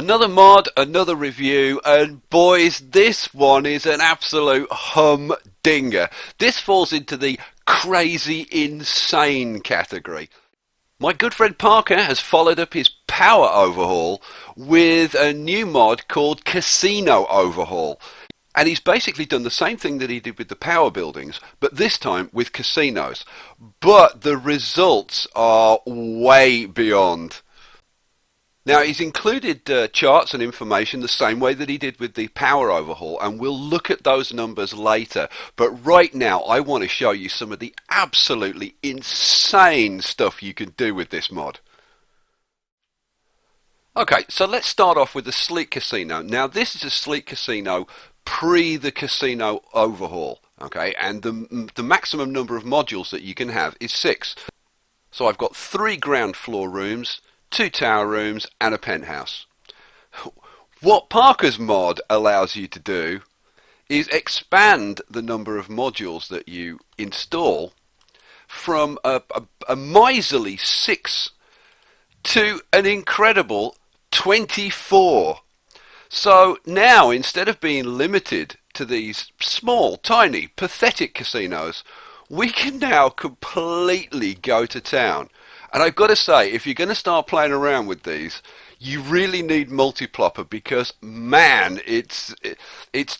Another mod, another review, and boys, this one is an absolute humdinger. This falls into the crazy insane category. My good friend Parker has followed up his power overhaul with a new mod called Casino Overhaul. And he's basically done the same thing that he did with the power buildings, but this time with casinos. But the results are way beyond. Now, he's included charts and information the same way that he did with the power overhaul, and we'll look at those numbers later. But right now, I want to show you some of the absolutely insane stuff you can do with this mod. Okay, so let's start off with the Sleek Casino. Now, this is a Sleek Casino pre the casino overhaul, okay, and the maximum number of modules that you can have is 6. So I've got 3 ground floor rooms, 2 tower rooms and a penthouse. What Parker's mod allows you to do is expand the number of modules that you install from a miserly 6 to an incredible 24. So now, instead of being limited to these small, tiny, pathetic casinos, we can now completely go to town. And I've got to say, if you're going to start playing around with these, you really need multiplopper because, man, it's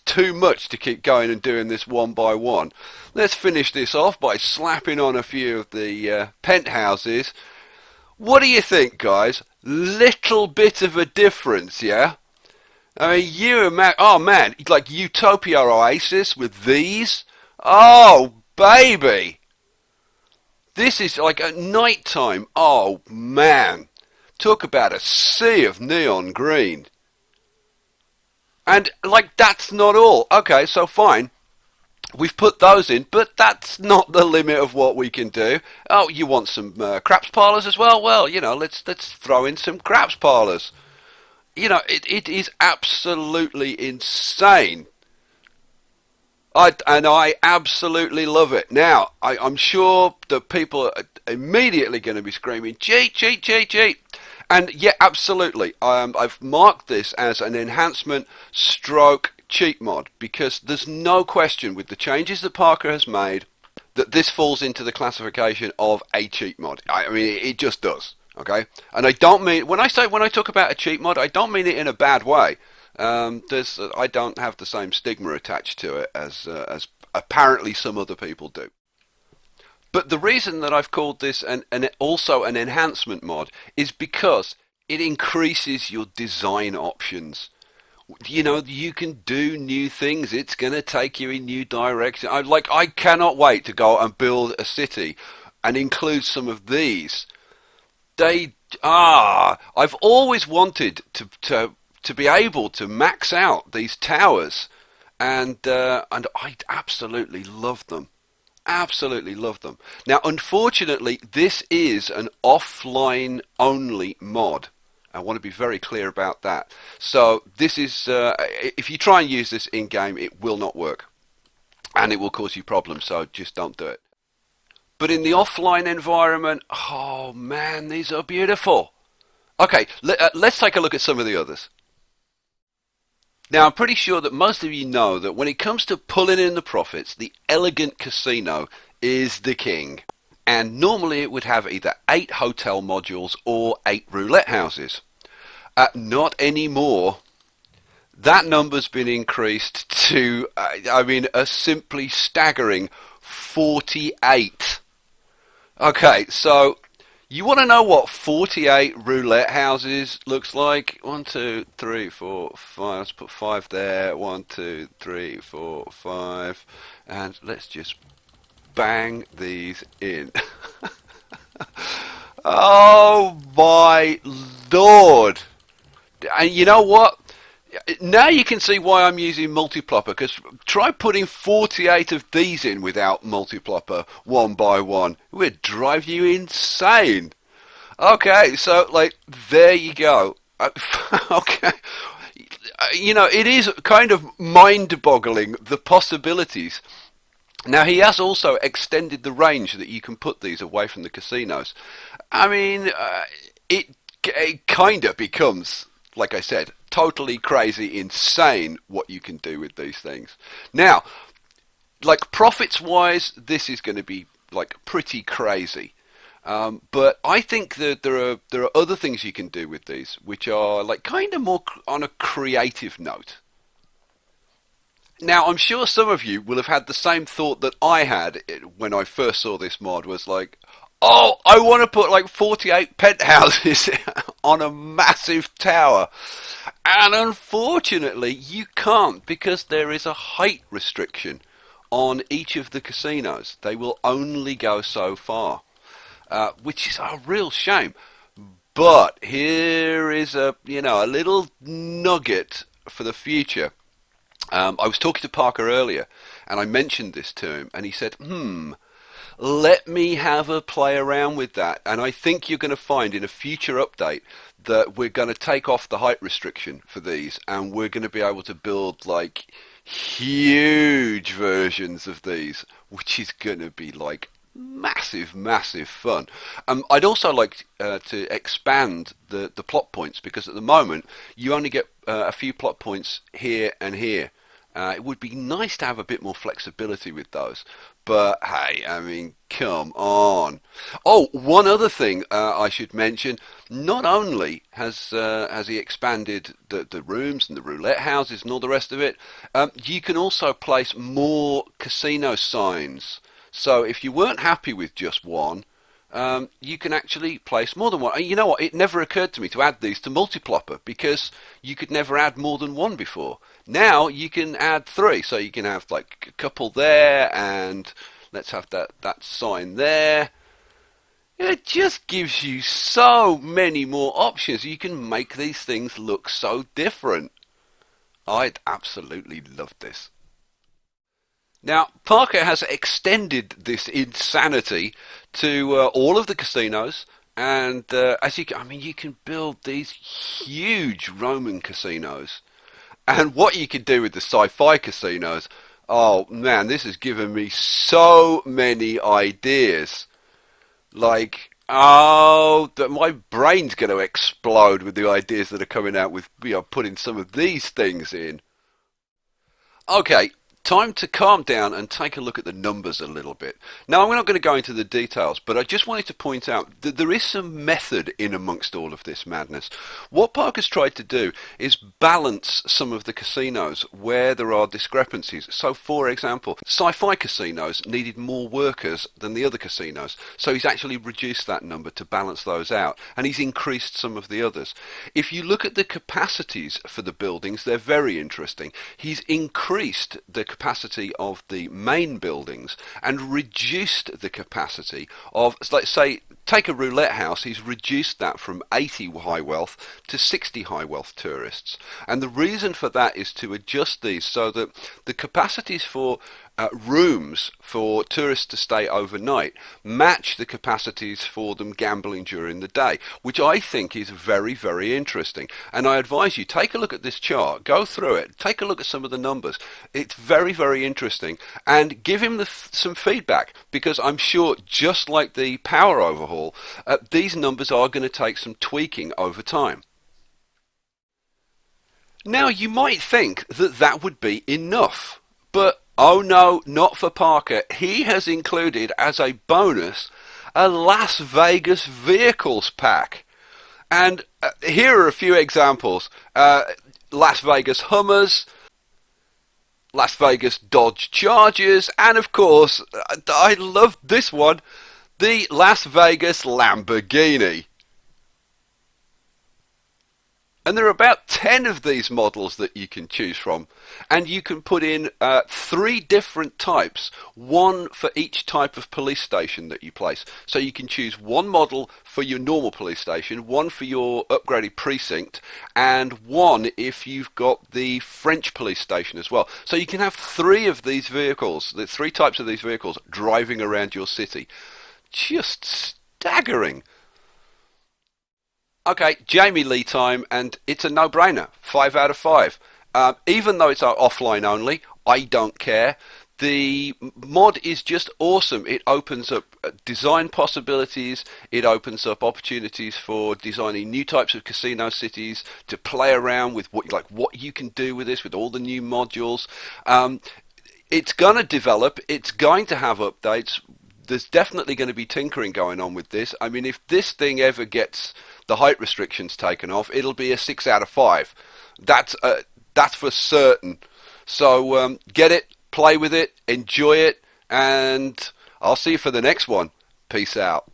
too much to keep going and doing this one by one. Let's finish this off by slapping on a few of the penthouses. What do you think, guys? Little bit of a difference, yeah? I mean, oh man, like Utopia Oasis with these? Oh, baby! This is like at night time. Oh, man. Talk about a sea of neon green. And, like, that's not all. Okay, so fine. We've put those in, but that's not the limit of what we can do. Oh, you want some craps parlours as well? Well, you know, let's throw in some craps parlours. You know, it is absolutely insane. I absolutely love it. Now, I'm sure that people are immediately going to be screaming, cheat, cheat, cheat, cheat. And yeah, absolutely. I've marked this as an enhancement stroke cheat mod because there's no question with the changes that Parker has made that this falls into the classification of a cheat mod. I mean, it just does. Okay, and I don't mean when I talk about a cheat mod, I don't mean it in a bad way. I don't have the same stigma attached to it as apparently some other people do. But the reason that I've called this also an enhancement mod is because it increases your design options. You know, you can do new things. It's going to take you in new directions. I cannot wait to go and build a city and include some of these. I've always wanted to be able to max out these towers, and I absolutely love them. Absolutely love them. Now, unfortunately, this is an offline only mod. I want to be very clear about that. So this is, if you try and use this in game, it will not work, and it will cause you problems. So just don't do it. But in the offline environment, oh man, these are beautiful. Okay, let's take a look at some of the others. Now, I'm pretty sure that most of you know that when it comes to pulling in the profits, the elegant casino is the king. And normally it would have either 8 hotel modules or 8 roulette houses. Not anymore. That number's been increased to, a simply staggering 48. Okay, so you want to know what 48 roulette houses looks like? 1, 2, 3, 4, 5. Let's put 5 there. 1, 2, 3, 4, 5. And let's just bang these in. Oh my lord. And you know what? Now you can see why I'm using multiplopper, because try putting 48 of these in without multiplopper one by one. It would drive you insane. Okay, so there you go. Okay. You know, it is kind of mind-boggling, the possibilities. Now, he has also extended the range that you can put these away from the casinos. I mean, it kind of becomes like I said, totally crazy, insane what you can do with these things. Now, like profits wise, this is going to be like pretty crazy. But I think that there are other things you can do with these, which are like kind of more on a creative note. Now, I'm sure some of you will have had the same thought that I had when I first saw this mod, was like, oh, I want to put like 48 penthouses on a massive tower. And unfortunately, you can't, because there is a height restriction on each of the casinos. They will only go so far, which is a real shame. But here is a little nugget for the future. I was talking to Parker earlier, and I mentioned this to him, and he said, let me have a play around with that. And I think you're going to find in a future update that we're going to take off the height restriction for these, and we're going to be able to build like huge versions of these, which is going to be like massive fun. I'd also like to expand the plot points, because at the moment you only get a few plot points here and here. It would be nice to have a bit more flexibility with those, but hey, I mean, come on. Oh, one other thing I should mention: not only has he expanded the rooms and the roulette houses and all the rest of it, you can also place more casino signs. So if you weren't happy with just one, you can actually place more than one. And you know what? It never occurred to me to add these to Multiplopper, because you could never add more than one before. Now you can add 3, so you can have like a couple there, and let's have that sign there. It just gives you so many more options. You can make these things look so different. I'd absolutely love this. Now, Parker has extended this insanity to all of the casinos, and you can build these huge Roman casinos. And what you can do with the sci-fi casinos, oh man, this has given me so many ideas. Like, my brain's going to explode with the ideas that are coming out with putting some of these things in. Okay, time to calm down and take a look at the numbers a little bit. Now, I'm not going to go into the details, but I just wanted to point out that there is some method in amongst all of this madness. What Parker's tried to do is balance some of the casinos where there are discrepancies. So, for example, sci-fi casinos needed more workers than the other casinos, so he's actually reduced that number to balance those out, and he's increased some of the others. If you look at the capacities for the buildings, they're very interesting. He's increased the capacity of the main buildings and reduced the capacity of, let's say, take a roulette house. He's reduced that from 80 high wealth to 60 high wealth tourists, and the reason for that is to adjust these so that the capacities for rooms for tourists to stay overnight match the capacities for them gambling during the day, which I think is very interesting. And I advise you, take a look at this chart, go through it, take a look at some of the numbers. It's very interesting, and give him some feedback, because I'm sure, just like the power overhaul, these numbers are going to take some tweaking over time. Now, you might think that that would be enough, but oh no, not for Parker. He has included as a bonus a Las Vegas vehicles pack. And here are a few examples. Las Vegas Hummers, Las Vegas Dodge Chargers, and of course, I love this one, the Las Vegas Lamborghini. And there are about 10 of these models that you can choose from. And you can put in 3 different types, one for each type of police station that you place. So you can choose one model for your normal police station, one for your upgraded precinct, and one if you've got the French police station as well. So you can have 3 of these vehicles, the 3 types of these vehicles, driving around your city. Just staggering. Okay, Jamie Lee time, and it's a no-brainer. 5 out of 5. Even though it's offline only, I don't care. The mod is just awesome. It opens up design possibilities. It opens up opportunities for designing new types of casino cities, to play around with what you can do with this, with all the new modules. It's going to develop. It's going to have updates. There's definitely going to be tinkering going on with this. I mean, if this thing ever gets the height restrictions taken off, it'll be a 6 out of 5. That's for certain. So get it, play with it, enjoy it, and I'll see you for the next one. Peace out.